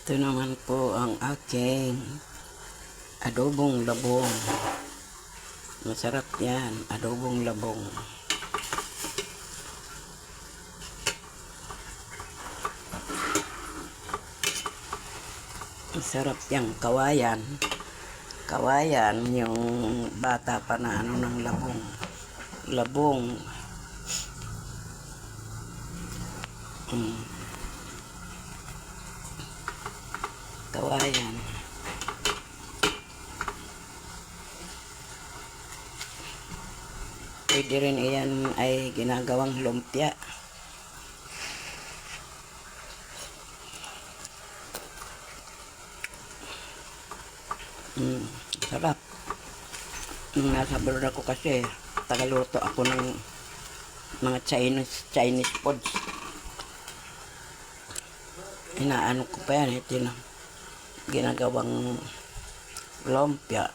Ito naman po ang aking adobong labong. Masarap yan, adobong labong. Masarap yung kawayan. Kawayan, yung bata pa na ano ng labong. Labong. Kawayan. Pwede rin iyan ay ginagawang lumpia. Sarap. Nasa abroad ako kasi tagaluto ako ng mga Chinese foods. Inaano ko pa yan, ito na ginagawang lumpia.